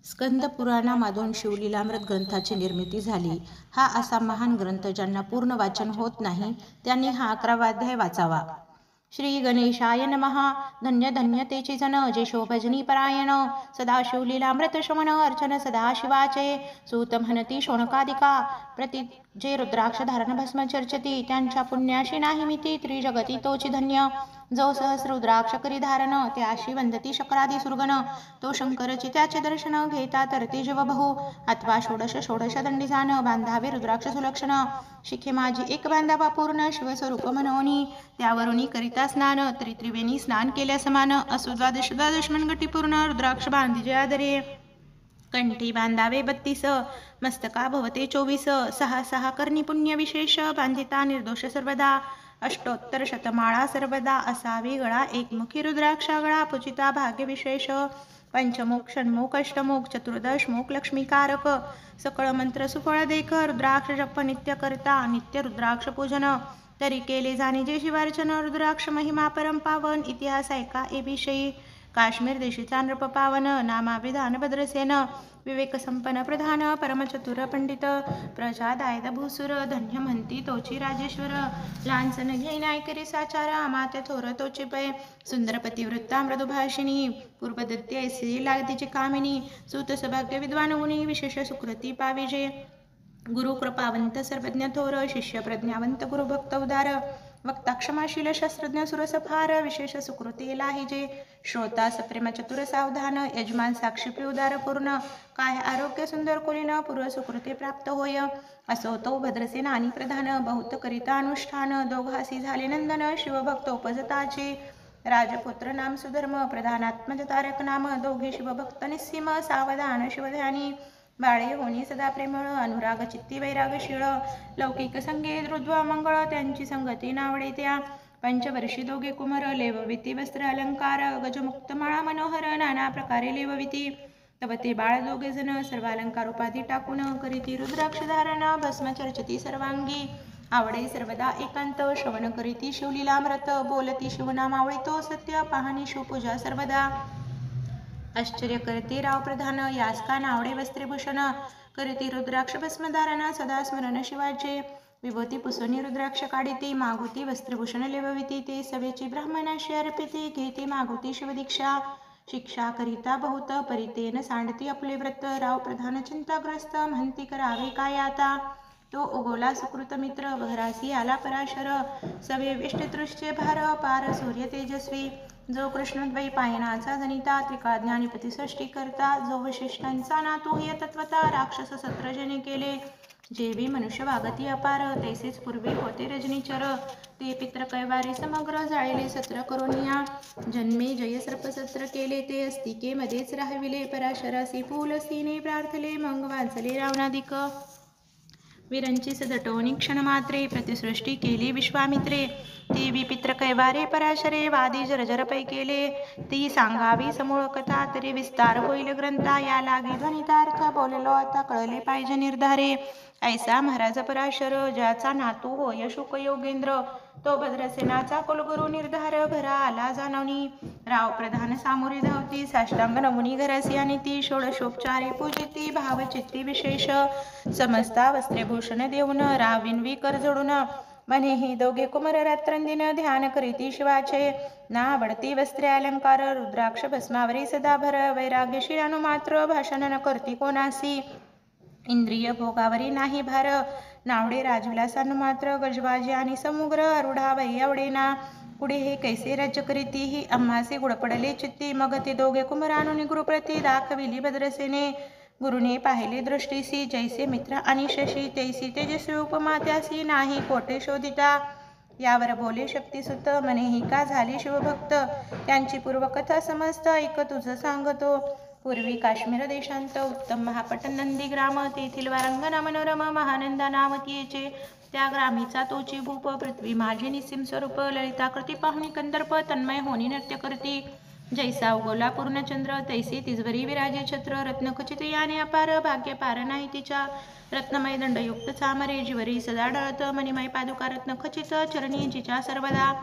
स्कंद पुराणामधून शिवलीलामृत ग्रंथाची निर्मिती झाली. हा असा महान ग्रंथ ज्यांना पूर्ण वाचन होत नाही त्यांनी हा 11वा अध्याय वाचावा. श्री गणेशाय नमः. धन्य धन्य तेचे जन जे शोभजनी परायण. सदाशिव लीलामृत श्रवण अर्चन सदाशिवाचे. सूत म्हणती शोणकादिका प्रति जे रुद्राक्ष धारण भस्म चर्चती. त्यांच्या पुण्याशी नाही मिती त्रिजगती तोची धन्य. जो सहस्र रुद्राक्ष करी धारण त्याशी वंदती शक्रादी सुरगण. तो शंकरची त्याचे दर्शन घेता तरते जीव बहु. अथवा षोडश दंडी जाण बांधावे रुद्राक्ष सुलक्षण. शिखे माझी एक बांधावा पूर्ण शिवस्वरूप मनोनी. त्यावरुनी करिता स्नान त्रिवेणी स्नान केल्या समान. असो द्वादश मनगटी पूर्ण रुद्राक्ष बांधिजे आदरे. कंठी बांधावे 32 मस्तका भवते 24. 6 करणी पुण्य विशेष बांधिता निर्दोष सर्वदा. अष्टोत्तर शतमाळा सर्वदा असावी गळा एकमुखी रुद्राक्षा गळा पूजिता भाग्य विशेष. पंचमुख षण्मुख अष्टमुख चतुर्दश मुख लक्ष्मीकारक. सकळ मंत्र सुफळ देख रुद्राक्ष जप नित्य करता नित्य रुद्राक्ष पूजन. तरी केले जाणे जे शिवार्चन रुद्राक्ष महिमा परम पावन. इतिहास ऐका ए विषयी. काश्मीर देशीचा नृप पावन नामाविधान भद्रसेन. विवेक संपन्न प्रधान परमचतुर पंडित. प्रजादायद भूसुर धन्य म्हणती तोची राजेश्वर. लांछन घेईनाय करी साचारा माते थोर तोची पै. सुंदर पतिवृत्ता मृदुभाषिणी पूर्वदत्ती ऐसी लागतीची कामिनी. सूत सौभाग्य विद्वान गुणी विशेष सुकृती पाविजे. गुरु कृपावंत सर्वज्ञ थोर शिष्य प्रज्ञावंत गुरुभक्त उदार. वक्ता क्षमाशील शास्त्रज्ञ सुरसफार विशेष सुकृती लाहिजे. श्रोता सप्रेम चतुर सावधान यजमान साक्षी उदार पूर्ण. काय आरोग्य सुंदर कुलीन पूर्व सुकृती प्राप्त होय. असो तो भद्रसेन आणि प्रधान बहुत करिता अनुष्ठान. दोघासी झाले नंदन शिवभक्त उपजताचे. राजपुत्र नाम सुधर्म प्रधानात्मज तारक नाम. दोघे शिवभक्त निस्सीम सावधान शिवध्यानी. बाळे होणी सदा प्रेमळ अनुराग चित्ती वैरागशीळ. लौकिक संगे रुद्वा मंगळ त्यांची संगती नावडे त्या. पंचवर्षी दोघे कुमर लेवविती वस्त्र अलंकार. गजमुक्त माळा मनोहर नाना प्रकारे लेवविती. तव ते बाळ दोघे जण सर्वालंकार उपाधी टाकून करीती रुद्राक्ष धारण भस्म चर्चती सर्वांगी. आवडे सर्वदा एकांत श्रवण करीती शिवलीलामृत. बोलती शिवनाम आवळीतो सत्य पाहणी शिवपूजा सर्वदा. आश्चर्य करते राव प्रधान यास का नावडे वस्त्रेभूषण. करती रुद्राक्ष भस्मधारण सदा स्मरण शिवाचे. विभूती पुसणी रुद्राक्ष काढिती मागुती वस्त्रभूषण लेवविती. ते सवेची ब्राह्मणाशी अर्पिती घेती मागुती शिवदीक्षा. शिक्षा करिता बहुत परितेन सांडती आपले व्रत. राव प्रधान चिंताग्रस्त म्हणती करावे काय आता. तो उगवला सुकृत मित्र घरासी आला पराशर. सवे विष्टतृष्टे भार पार सूर्य तेजस्वी. जो कृष्णद्वै पायनाचा जनिता त्रिकाळ ज्ञानीपती सृष्टी करता. जो वशिष्ठांचा नातू हे तत्वता राक्षस सत्रजने केले. जेवी मनुष्य वागती अपार तैसेच पूर्वी होते रजनीचर. ते पित्र कैवारी समग्र जाळले सत्र करुनिया. जन्मे जय सर्पसत्र केले ते अस्तिके मध्येच राहविले. पराशरासी फुलसीने प्रार्थले मग वाचले रावणादिक. वीरांची सदटवणी क्षणमात्रे प्रतिसृष्टी केली विश्वामित्रे. ती विपित्र कैवारे पराशरे वादी जरजर पै केले. ती सांगावी समूळ कथा तरी विस्तार होईल ग्रंथा. या लागी ध्वनितार्थ बोललो आता कळले पाहिजे निर्धारे. ऐसा महाराज पराशर ज्याचा नातू होय शुक योगेंद्र. तो भद्रसेनाचा कुलगुरु निर्धार घरा आला जाणवणी. राव प्रधान सामोरी धावती साष्टांग नमुनी घरासी आणि ती. षोडशोपचारे पूजिती भावचित्ती विशेष. समस्ता वस्त्रेभूषण देऊन राविन्वी कर जोडून. म्हणे ही दोघे कुमार रात्रंदिन ध्यान करीती शिवाचे. ना आवडती वस्त्रे अलंकार रुद्राक्ष भस्मावरी सदा भर. वैराग्यशील अनुमात्र भाषण न करती कोणासी. इंद्रिय भोगावरी नाही भार. नावडे राजविलासानुमात्र गजबाजी आणि समुग्र अरुढा वै आवडेना. पुढे हे कैसे राज्य करीती ही आम्हासे गुडपडले चित्ती. मग ते दोघे कुमारानुनी गुरुप्रती दाखविली भद्रसेने. गुरुने पाहिले दृष्टीसी जैसे मित्र आणि शशी. तैसी तेजस्वी उपमा त्यासी नाही कोठे शोधिता. यावर बोले शक्तिसुत म्हणे ही का झाली शिवभक्त. त्यांची पूर्वकथा समस्त ऐक तुझ सांगतो. पूर्वी काश्मीर देशांत उत्तम महापट नंदी ग्राम. तेथील वारंगना मनोरम महानंदा नावतीचे. त्या ग्रामीचा तोची भूप पृथ्वी माझे निसीम स्वरूप. ललिताकृती पाहुणी कंदर्प तन्मय होनी नृत्य करती. जैसा उगवला पूर्णचंद्र तैसे तिजवरी विराजे छत्र. रत्नखचित याने अपार भाग्य पार नाही तिच्या. रत्नमय दंडयुक्त चामरे जिवरी सदा ढळत. मणिमय पादुका रत्नखचित चरणी जिच्या सर्वदा.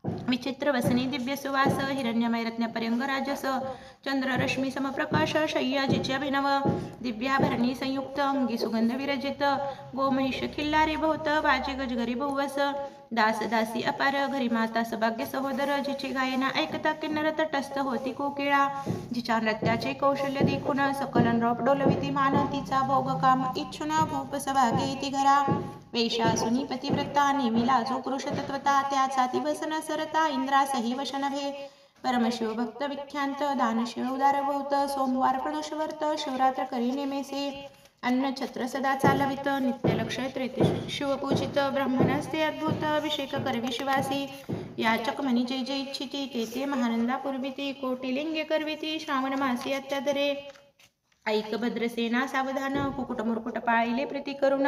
विचित्र वसनी दिव्य सुवास हिरण्यमय रत्नपर्यंग राजस चंद्ररश्मी समप्रकाश शय्या जिच्याभिनव दिव्याभरणी संयुक्त अंगी सुगंध विरजित गोमहिष खिल्लारी बहुत वाजे गजगरी बहुवस दास दासी अपार घरी माता सभाग्य सहोदर जिची गायना ऐकता किन्नर तटस्थ होती कोकिळा जिच्या नृत्याचे कौशल्य देखून सकल नृप डोलविती मान तिचा भोग काम इच्छुन भूप सभागे इति घरा वेशा सुनी पतिव्रता नेमी लाजो पुरुष तत्वता त्याचा ती वसन सरता इंद्रासही वशनभे परमशिव भक्त विख्यांत दानशिव उदार बहुत सोमवार प्रदोषवर्त शिवरात्र करी नेमेसे अन्न छत्र सदा चालवित नित्य लक्ष्य त्रेते शिवपूजित ब्राह्मणस्ते अद्भुत अभिषेक करवी शिवासी याचक म्हणी जय जय इच्छिती तेथे महानंदा पूर्विती कोटिलिंगे करविती श्रावण मासी अत्यादरे ऐक भद्रसेना सावधान कुकुट मुरकुट पाळिले प्रीती करून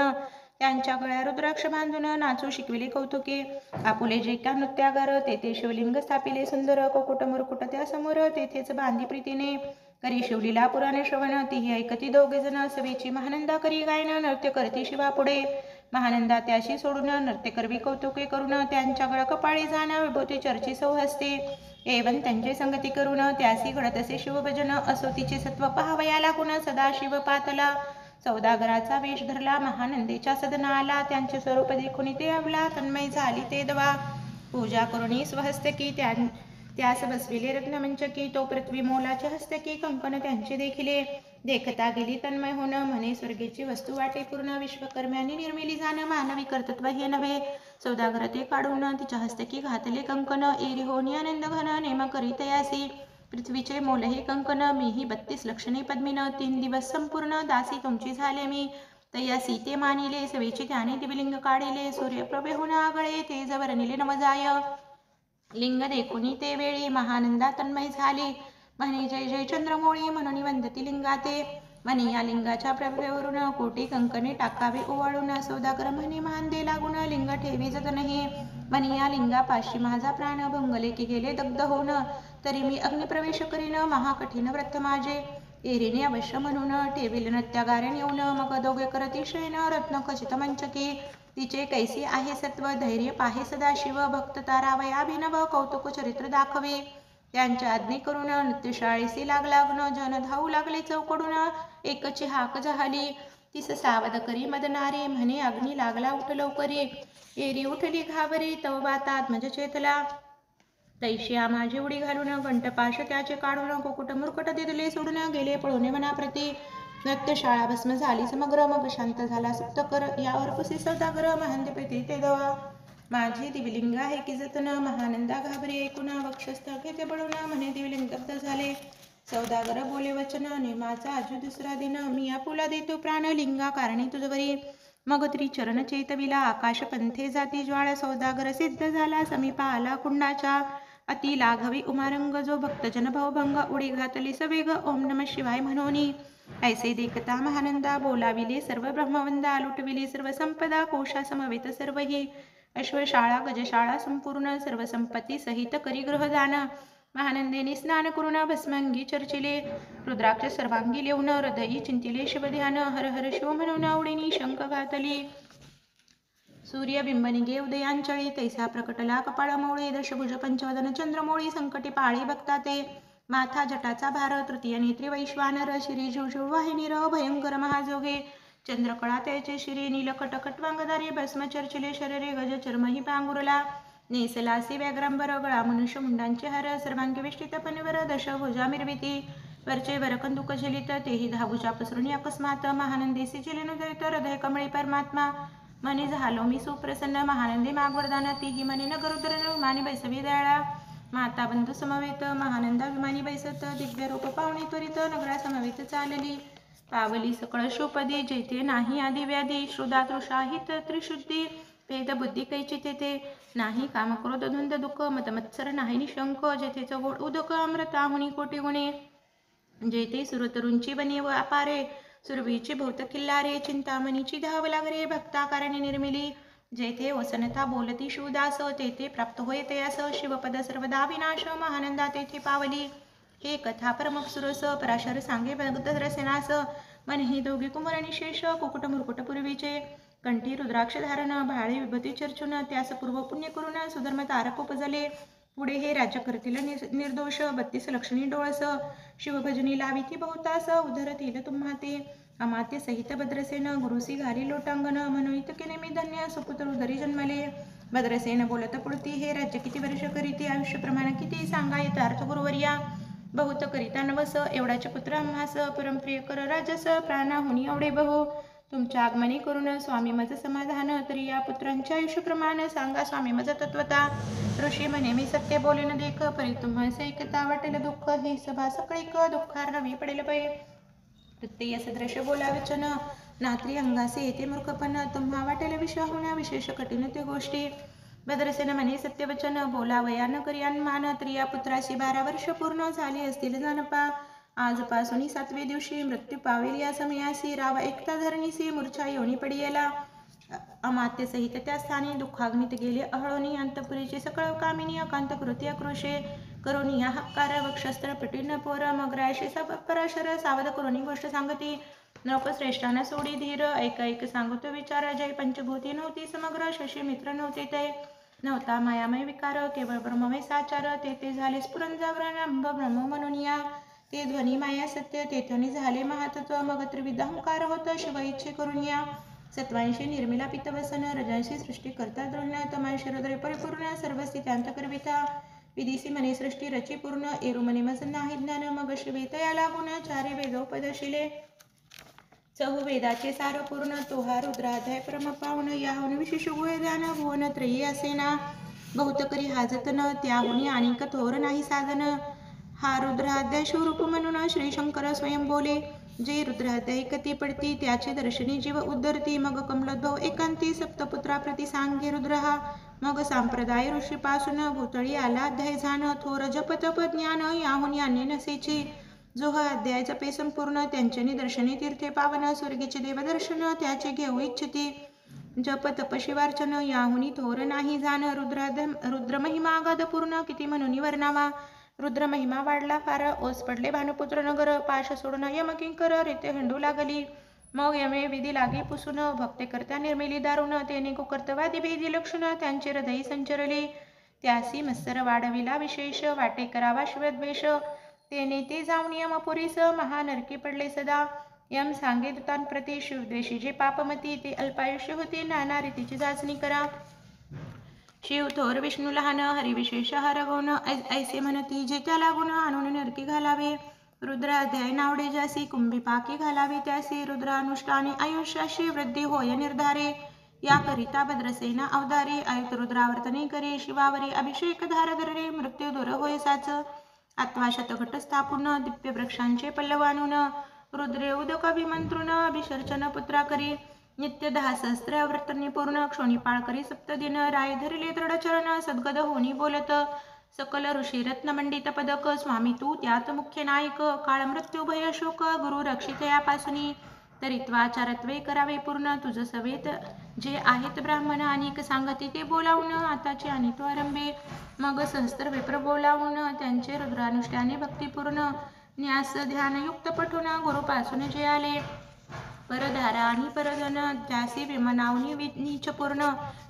त्यांच्या गळ्या रुद्राक्ष बांधून नाचू शिकविले कौतुके आपुले जे का नृत्यागार तेथे शिवलिंग स्थापिले सुंदर कुकुट मुरकुट त्या समोर तेथेच बांधी प्रीतीने करी शिवलीला पुराणे श्रवण तीही ऐकती दोघे जण सवेची महानंदा करी गायन नृत्य करती शिवा पुढे महानंदा त्याशी सोडून नृत्य करवी कौतुके करून त्यांच्या गळ कपाळी जाणं विभूती चर्ची सौहस्ते एवं त्यांचे संगती करून त्यासी घडत असे शिवभजन असो तिचे सत्व पहावया लागून सदा शिव पातला सौदागराचा वेश धरला महानंदेच्या सदना आला त्यांचे स्वरूप देखून ते अवला तन्मय झाली ते दवा पूजा करुणी स्वहस्तकी त्यास बसविले रत्नमंचकी तो पृथ्वी मोलाचे हस्तकी कंकण त्यांचे देखिले देखता गेली तन्मय होण म्हणे स्वर्गेची वस्तू वाटे पूर्ण विश्वकर्म्यांनी निर्मिली जाण मानवी कर्तृत्व हे नव्हे सौदागर ते काढून तिच्या हस्तकी घातले कंकण एरी होणी आनंद घन नेम करी तयासी पृथ्वीचे मोल हे कंकण मीही 32 लक्षणे पद्मिन 3 दिवस संपूर्ण दासी तुमची झाले मी तयासी ते मानिले सवेची त्याने दिवलिंग काढिले सूर्यप्रभेहून आगळे ते जवर निले नवजाय लिंग देखुनी ते वेळी महानंदा तन्मय झाली म्हणे जय जय चंद्रमोळी म्हणून वंदती लिंगाते म्हणे या लिंगाच्या प्रभेवरून कोटी कंकणे टाकावे ओवाळून सौदागर म्हणे मान दे लागून लिंग ठेवी जत नाही म्हणे या लिंगापाशी माझा प्राण भंगले की गेले दग्ध होऊन तरी मी अग्निप्रवेश करीन महाकठीण व्रत माझे एरीने अवश्य म्हणून ठेवील नृत्यागारे नेऊन मग दोघे करती शयन रत्न खचित मंचकी तिचे कैसी आहे सत्व धैर्य पाहे सदाशिव भक्त तारावयाभिनव कौतुक चरित्र दाखवे त्यांच्या आज्ञे करून नृत्यशाळेसी लागलाग्न जन धावू लागले चौकडून एकची हाक झाली तिस सावध करी मदनारे म्हणे अग्नी लागला उठ लवकरी एरी उठली घाबरी तव बातात मज चेतला तैशिया माझी उडी घालून घंटपाश त्याचे काढून कुकुट मुरकट दिदले सोडून गेले पळून मनाप्रती नृत्यशाळा भस्म झाली समग्र मग शांत झाला सुप्तकर यावर पुसी सौदागर महांदे प्रीती ते दवा माझी दिवलिंग आहे की जतन महानंदा घाबरी ऐकून वक्षस्थ घेते बळून म्हणे दिवलिंग दग्ध झाले सौदागर बोले वचन नेमाचा आजू दुसरा दिन मी आपुला देतो प्राण लिंगा कारणे तुझवरी मग त्रिचरण चेतविला आकाश पंथे जाती ज्वाळ सौदागर सिद्ध झाला समीपा आला कुंडाच्या अति लाघवी उमारंग जो भक्तजन भावभंग उडी घातली सवेग ओम नम शिवाय म्हणोनी ऐसे देखता महानंदा बोलाविले सर्व ब्रह्मवंदा लुटविली सर्व संपदा कोशा समवेत सर्वही अश्वशाळा गजशाळा संपूर्ण सर्व संपत्ती सहित करी गृहदान महानंदेने स्नान करून भस्मांगी चर्चिले रुद्राक्ष सर्वांगी लेऊन हृदयी चिंतिले शिवध्यान हर हर शिव म्हणून आवडीनी शंख घातली सूर्यबिंब निगे उदयांचळी तैसा प्रकटला कपाळामोळे दशभुज पंचवदन चंद्रमोळी संकटी पाळी बघता ते माथा जटाचा भार तृतीय नेत्री वैश्वानर शिरी झुळझुळ वाहिनी र भयंकर महाजोगे चंद्रकळा त्याचे शिरी नीलकटकट वांगदारी भस्म चर्चिले शरीरे गज चर्मही पांगुरला नेसलासी व्याघ्रांबर गळा मनुष्य मुंडांचे हार सर्वांगी विष्टित पनिवर दशभुजा मिरविती वरचे वर कंदुक झलित तेही धाभुजा पसरून अकस्मात महानंदेसी झिलेनुदयित हृदय कमळी परमात्मा मनी झालो मी सुप्रसन्न महानंदी मागवरदान तीही मनी नगरुद्र विमानी बैसवी दयाळा माता बंधू समवेत महानंदा विमानी बैसत दिव्य रूप पावणी त्वरित नगरा समवेत चालली पावली सकळ शोपदी जेथे नाही आदी व्याधी श्रुदा तृषाहित त्रिशुद्धी भेद बुद्धी कैची तेथे नाही काम क्रोध धुंद दुःख मतमत्सर नाही निशंक जेथे चगोड उदक अमृताहुनी कोटी गुणे जेथे सुरतरुंची बने व अपारे सुरवीची भोवत किल्लारे चिंतामणीची धाव लागरे भक्ताकारणी निर्मिली जेथे वसनता बोलती शिवदास तेथे प्राप्त होय तयास शिवपद सर्वदा विनाश महानंदा तेथे पावली हे कथा परमक सुरस पराशर सांगे भक्त रसनास मन ही दोघे कुमर निशेष कुकुट मुरकुट पूर्वीचे कंठी रुद्राक्ष धारण, भाळे विभूती चर्चून, त्यास पूर्व पुण्य करून सुधर्म तारक उपजले. पुढे हे राज्य करतील निर्दोष, 32 लक्षणी डोळस, शिवभजनी लाविती बहुतास, उधरतील तुम्हा ते. अमात्य सहित भद्रसेन, गुरुसी घाली लोटांगण, मनोहित केले मी धन्य, सुपुत्र उदरी जन्मले. भद्रसेन बोलत पुढती, हे राज्य किती वर्ष करीती, आयुष्य प्रमाण किती, सांगा यथार्थ गुरुवर्या. बहुत करिता नवस, एवढाचे पुत्र आम्हास, परमप्रिय कर राजस, प्राणाहुनी एवढे बहु. तुमच्या आगमनी करून स्वामी मज समाधान, तरी या पुत्रांचे आयुष्य प्रमाण सांगा स्वामी मज तत्वता. ऋषी म्हणे मी सत्य बोलेन देख, परी तुम्हास ऐकता वाटेल दुःख, ही सभा सकळीक दुःखार्णवी पडेल पै. प्रत्यय सदृश बोला वचन, नात्री अंगासे येते मूर्खपण, तुम्हा वाटेल विश्वाहुण्या विशेष कठीण ते गोष्टी. भद्रसेन म्हणे सत्यवचन, बोलावया न करियान मान, तरी या पुत्राशी 12 वर्ष पूर्ण झाली असतील जानपा. आजपासून 7वे दिवशी मृत्यू पावेल या समयासी, राव एकता धरणीसी मूर्छा येऊनी पडियेला. अमात्य सहित त्या स्थानी दुःखाग्नीत गेले अहळोनी, अंतपुरीची सकळ कामिनी अकांत कृती आक्रोशे. करोनी या हक्कार वक्षस्त्र पिटीन पोर, मग रायशी पराशर सावध करोनी गोष्ट सांगती. नृपश्रेष्ठांना सोडी धीर, ऐक सांगतो विचार, जय पंचभूती नव्हती समग्र, शशी मित्र नव्हते ते. नव्हता मायामय विकार, केवळ ब्रह्ममय साचार, ते झाले स्फुरन जागरण, अंब ब्रह्म म्हणून या. ते ध्वनी माया सत्य, तेथनी झाले महातत्व, मग त्रिविध अहंकार होत शिव इच्छे करून या. सत्वांशी निर्मिला पितवसन, रजांशी सृष्टी करता द्रोण, तमांशी हृदय परिपूर्ण, सर्वस्थित्यांत करविता. विदिसी मने सृष्टी रची पूर्ण, एरू मने मज नाही ज्ञान, मग शिवेतया लागून, चारे वेदोपदशिले. चहु वेदाचे सार पूर्ण, तो हा रुद्राध्याय परम पावन, याहून विशेष गुहे ध्यान, भुवन त्रयी असेना. बहुत करी हाजतन, त्याहुनी आणिक थोर नाही साधन. हा रुद्राध्याय शिवरूप म्हणून श्री शंकर स्वयं बोले. जे रुद्राध्याय कती पडती, त्याचे दर्शनी जीव उद्धरती. मग कमलोद्भव एकांती, सप्तपुत्राप्रती सांगे रुद्र हा. मग संप्रदाय ऋषीपासून भूतळी आला अध्याय झान, थोर जप तप ज्ञान, याहुनी अन्य नसेची. जो हा अध्याय जपे संपूर्ण, त्यांचे निदर्शने तीर्थे पावन, स्वर्गीचे देवदर्शन त्याचे घेऊ इच्छिती. जप तप शिवार्चन, याहुनी थोर नाही जाण. रुद्र महिमा अगाध पूर्ण, किती म्हणून वर्णावा. रुद्र महिमा वाढला फार, ओस पडले भानुपुत्र नगर, पाश सोडून यमकिंकर रेते हिंडू लागली. मग यमे विधी लागे पुसून, भक्ते करता निर्मिली दारुण, तेने कुकर्तवादी भेदी लक्षण, त्यांचे हृदयी संचरले. त्यासी मत्सर वाढविला विशेष, वाटे करावा शिवद्वेष. तेने ते जाऊन यमपुरीस, महानरकी पडले सदा. यम सांगे दूतांप्रती, शिवद्वेषी जे पापमती, ते अल्पायुष्य होते, नाना रीतीची जाचणी करा. शिव थोर विष्णू लहान, हरी विशेष हरगुण, ऐसे म्हणती जे त्या लागून, आणून नरकी घालावे. रुद्राध्याय नावडे ज्यासी, कुंभी पाकी घालावी त्यासी. रुद्रानुष्ठाने आयुष्याशी वृद्धी होय निर्धारे, याकरिता भद्रसेना अवतारी. आयुत रुद्रावर्तने करे, शिवावरी अभिषेक धार धरले, मृत्यू दूर होय साच. आत्मा शतघट स्थापून, दिव्य वृक्षांचे पल्लव आणून, रुद्रे उदक अभिमंत्रुन, अभिषर्चन पुत्रा करी. नित्य 10 सहस्त्र अवर्तनी पूर्ण, क्षोणीपाळ करी सप्तदिन, राय धरिले दृढचरण, सद्गद होनी बोलत. सकल ऋषी रत्नमंडित पदक, स्वामी तू त्यात मुख्य नायक. काळ मृत्यू भय शोक, गुरु रक्षित यापासूनी. तरित्वाचारत्वे करावे पूर्ण, तुझ सवेत जे आहेत ब्राह्मण, अनेक सांगती ते बोलावून, आताचे आणि तो आरंभे. मग सहस्त्र विप्र बोलावून, त्यांचे रुद्रानुष्ठाने भक्तिपूर्ण, न्यास ध्यानयुक्त पठून, गुरुपासून जे आले. परधारा आणि परधन, त्यासी विमनावनी नीच पूर्ण.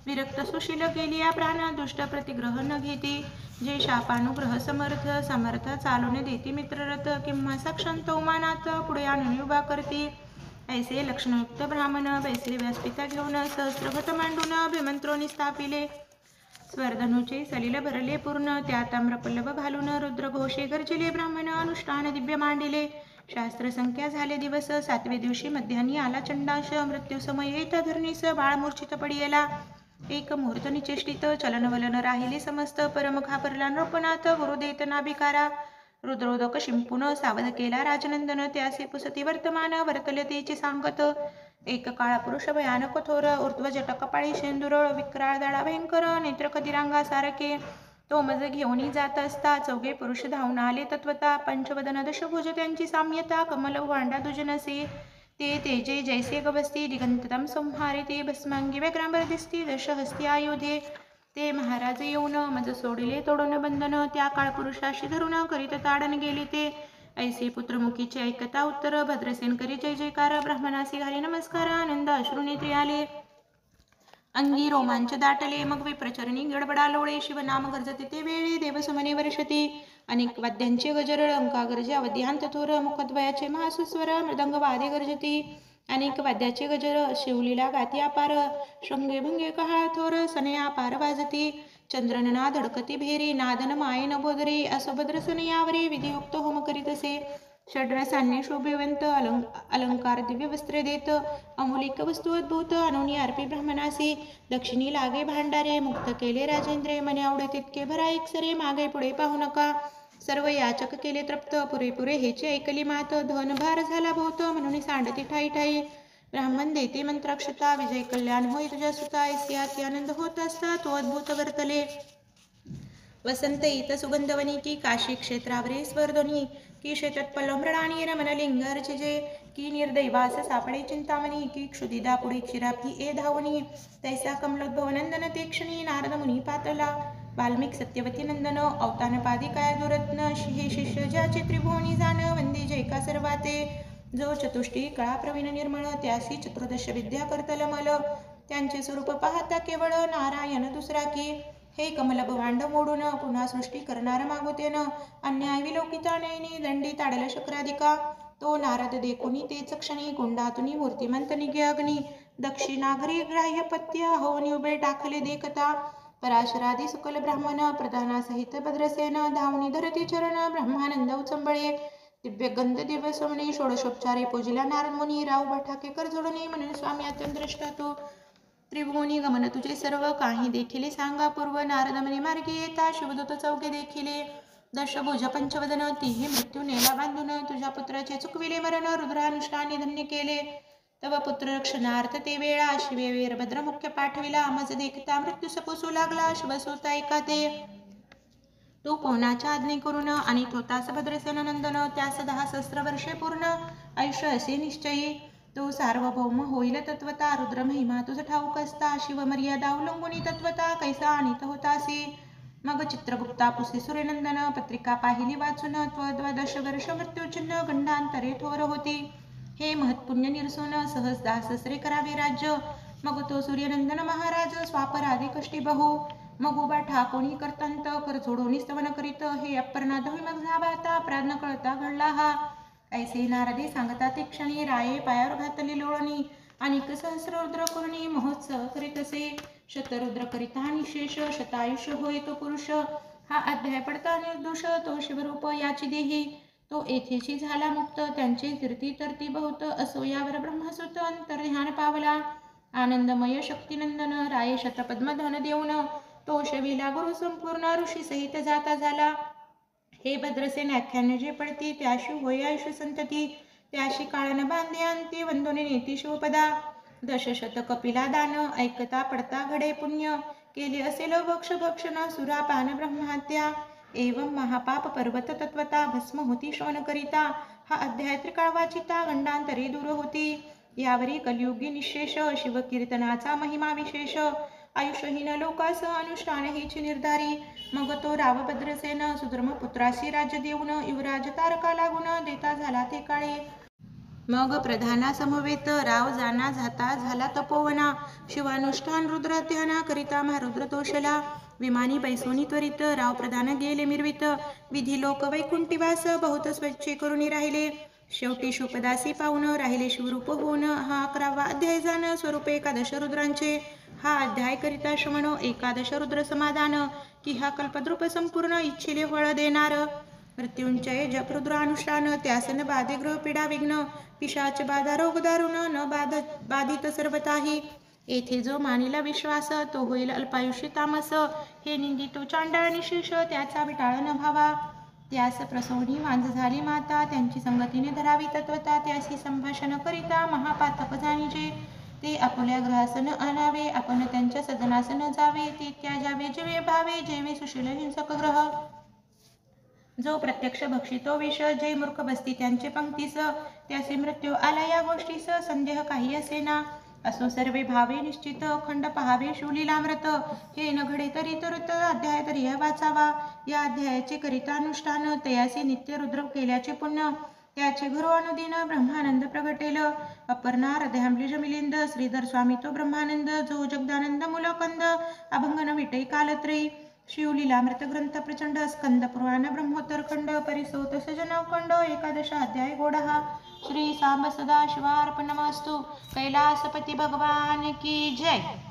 विरक्त सुशील गेली या प्राण, दुष्ट प्रतिग्रह न घेती. जे शापानुग्रह समर्थ चालून देती मित्ररथ, किंवा सक्षंत उमानात पुढे आणून उभा करती. ऐसे लक्षणयुक्त ब्राह्मण बैसले व्यासपिता घेऊन, सहस्त्रघट मांडून अभिमंत्रोनी स्थापिले. स्वर्धनुचे सलिल भरले पूर्ण, त्यात आम्रपल्लव घालून, रुद्रघोषे गर्जिले ब्राह्मण, अनुष्ठान दिव्य मांडिले. शास्त्र संख्या झाले दिवस, 7वे दिवशी मध्यानी आला चंडाश. मृत्यू समय येत धरणीस, बाळ मूर्छित पडियेला. एक मुहूर्त निचेष्टित, चलनवलन राहिले समस्त. परम घाबरला नृपनाथ, गुरु देत नाभिकारा. रुद्रोदक शिंपून सावध केला राजनंदन, त्यासे पुसती वर्तमान, वर्तले तेचे सांगत. एक काळ पुरुष भयानक थोर, ऊर्ध्व जट कपाळी शेंदुरळ, विक्राळ दळा भयंकर, नेत्र कदिरांगा सारखे. तो मज घेऊन जात असता, 4घे पुरुष धावून आले तत्वता. पंचवदन दशभुज त्यांची साम्यता, कमल भांडा दुजनसे. ते तेजे जैसे गवस्ती, दिगंततम संहारे ते. भस्मांगी व्यग्रांबर दिसती, दशहस्ती आयुधे. ते महाराज येऊन मज सोडिले तोडून बंधन, त्या काळ पुरुषाशी धरून करीत ताडन गेले ते. ऐसे पुत्रमुखीचे ऐकता उत्तर, भद्रसेन करी जय जयकार. ब्राह्मणासी घाली नमस्कार, आनंद अश्रू नेत्री आले. अंगी रोमांच दाटले, मग विप्रचरणी गडबडा लोळे, शिवनाम गर्जते ते वेळी, देवसमने वर्षती. अनेक वाद्यांचे गजर, अंका गर्जे अवध्यांत थोर, मुखद्वयाचे महासुस्वर, मृदंग वादे गर्जती. अनेक वाद्याचे गजर, शिवलीला गाती अपार, शृंगे भंगे कहाळ थोर, सनया पार वाजती. चंद्रनना धडकती भेरी, नादन मायेन बोदरी, असोभद्र सनयावरी विधियुक्त होम करीतसे. षड्रसांनी शोभिवंत अलंकार दिव्य वस्त्रे देत, अमूलिक वस्तू अद्भुत अनुनी अर्पी ब्राह्मणासी. दक्षिणी लागे भांडारे, मुक्त केले राजेंद्रे, मने आवडे तितके भरा एकसरे, मागे पुढे पाहू नका. सर्व याचक केले तृप्त, पुरेपुरे हेचे ऐकली मात. धन भार झाला बहुत, म्हणून सांडती ठाई ठाई. ब्राह्मण देते मंत्राक्षता, विजय कल्याण होई तुझ्या सुता. ऐसी आनंद होत असता तो अद्भुत वर्तले. वसंत ईत सुगंधवनी, की काशी क्षेत्रावरे स्वरध्वनी, की शेतत्पल्ल मृणानी रमण लिंगार्चिजे, की निर्दैवास सापडे चिंतामणी, की क्षुदिदा पुढे क्षीरापी ए धावनी. तैसा कमलोद्भव नंदन ते क्षणी, नारद मुनी पातला. वाल्मिक सत्यवती नंदन, अवतान पादिकाय दुरत्न, हे शिष्य ज्याचे त्रिभुवनी जाण, वंदे जैका सर्वाते. जो चतुष्टी कळा प्रवीण निर्मळ, त्यासी चतुर्दश विद्या करतल मल. त्यांचे स्वरूप पाहता केवळ नारायण दुसरा की. हे कमल भवांड मोडून, पुन्हा सृष्टी करणार मागुतेन. अन्याय विलोकिता नयनी, दंडी ताडल शक्राधिका. तो नारद देखुनी तेच क्षणी, कुंडातुनी मूर्तिमंत निघे अग्नी. दक्षिणाघरी ग्राह्य पत्य, होऊन उभे टाकले देखता. पराशरादी सुकल ब्राह्मण, प्रधानासहित भद्रसेन, धावणी धरती चरण, ब्रह्मानंद उचंबळे. दिव्य गंध दिव्य सोमणी, षोडशोपचारे पूजिला नारद मुनी. राव बठाकेकर जोडणी, म्हणून स्वामी अत्यंत द्रष्टा तो. त्रिभुवनी गमन तुझे सर्व, काही देखिले सांगा पूर्व. नारद मुनी मार्गी येता, शिवदूत चौघे देखिले. दशभुज पंचवदन, तीही मृत्यू नेला बांधून. तुझ्या पुत्राचे चुकविले मरण, रुद्रानुष्ठाने धन्य केले. तव पुत्र रक्षणार्थ ते वेळा, शिवे वीरभद्र मुख्य पाठविला. मज देखता मृत्यू सपोसू लागला, शिवसोता एका ते. तो कोणाच्या आज्ञे करून आणि होतास भद्रसेन नंदन. त्यास 10 सहस्र वर्षे पूर्ण आयुष्य असे निश्चयी. तो सार्वभौम होईल तत्वता, रुद्र महिमा तुझ ठाऊक असता. शिव मर्यादा उल्लंघुनी तत्वता, कैसा अनित होतासी. मग चित्रगुप्ता पुसे सूर्यनंदन, पत्रिका पाहिली वाचून. 12 वर्ष मृत्यूचिन्ह, गंडांतरे थोर होती. हे महत्पुण्य निरसून, सहज 10 सहस्रे करावे राज्य. मग तो सूर्यनंदन महाराज, स्वापराधी कष्टी बहु. मग उभा ठाकोणी करतंत, कर जोडोनी स्तवन करीत. हे अपर्णा धवी मग झाबाता, प्राज्ञ कळता घडला हा. ऐसे नारदी सांगता ते क्षणी, राये पायावर घातली लोळणी. अनेक सहस्र रुद्र करुणी, महोत्सव करीत असे. शतरुद्र करिता निशेष, शतायुष्य होय तो पुरुष. हा अध्याय पडता निर्दोष, तो शिवरूप याची देही. तो येथेची झाला मुक्त, त्यांचे कीर्ती तरती बहुत. असो यावर ब्रह्मसुत अंतर्ध्यान पावला. आनंदमय शक्तिनंदन, राये शतपद्मधन देऊन. तो शविला गुरु संपूर्ण, ऋषी सहित जाता झाला. हे भद्रसेन आख्यान जे पडती, त्याशी होय आयुष्य संतती. त्याशी काळन बांधे अंती, वंदोने नेती शिवपदा. 10 कपिला दान, ऐकता पडता घडे पुण्य. केले असेल भक्ष भक्षण, सुरापान ब्रह्महत्या. एवं महापाप पर्वत तत्वता, भस्म होती श्रवण करिता. हा अध्याय त्रिकाळ वाचिता, गंडांतरे दूर होती. यावरी कलियुगी निशेष, शिवकीर्तनाचा महिमा विशेष. आयुष्यहीन लोकास अनुष्ठान हेची निर्धारी. मग तो राव भद्रसेन, सुधर्म पुत्रासी राज्य देऊन. युवराज तारका लागून, देता झाला ते काळे. मग प्रधाना समवेत, राव जाना जाता झाला तपोवना. शिवानुष्ठान रुद्र ध्याना करिता महारुद्र तोषला. विमानी बैसोनी त्वरित, राव प्रधान गेले मिरवित. विधी लोक वैकुंठीवास, बहुत स्वच्छ करुणी राहिले. शेवटी शिवपदासी पाहून, राहिले शिवरूप होऊन. हा 11वा अध्याय जाण, स्वरूप 11 रुद्रांचे. हा अध्याय करिता श्रवण 11 रुद्र समाधान. की हा कल्पद्रुप संपूर्ण, इच्छिले फळ देणार. मृत्युंजय जप रुद्रानुष्ठान, त्यासन बाधे ग्रह पीडा विघ्न. पिशाच बाधा रोग दारुण, न बाधित सर्वताही. येथे जो मानिला विश्वास, तो होईल अल्पायुषी तामस. हे निंदितो चांडाळ निशेष, त्याचा विटाळ न भावा. त्यास प्रसवनी वांज झाली माता, त्यांची संगतीने धरावी तत्वता. त्याशी संभाषण करिता महापातक जाणीजे. ते आपल्या ग्रहास न आणावे, आपण त्यांच्या सदनास न जावे. ते त्याजावे जेवे भावे, जेवे सुशील हिंसक ग्रह. जो प्रत्यक्ष भक्षितो विष, जे मूर्ख बसती त्यांचे पंक्तीस. त्याचे मृत्यू आला या गोष्टीस, संदेह काही असेना. असो सर्वे भावे निश्चित, खंड पहावे शिवलीलामृत. हे न घडे तरी तुरत, अध्याय तरी वाचावा. या अध्यायाचे करिता अनुष्ठान, तयासी नित्य रुद्र केल्याचे पुण्य. त्याचे गुरु अनुदिन ब्रह्मानंद प्रगटेल अपर्णा हृदयाम्बुज मिलिंद श्रीधर स्वामी तो ब्रह्मानंद जो जगदानंद मूलकंद अभंगन विटई कालत्रयी शिवलीलामृत ग्रंथ प्रचंड स्कंद पुराण ब्रह्मोत्तर खंड परिसोत सजनखंड एकादश अध्याय गोडहा श्री सांब सदा शिवार्पणमस्तु कैलासपती भगवान की जय।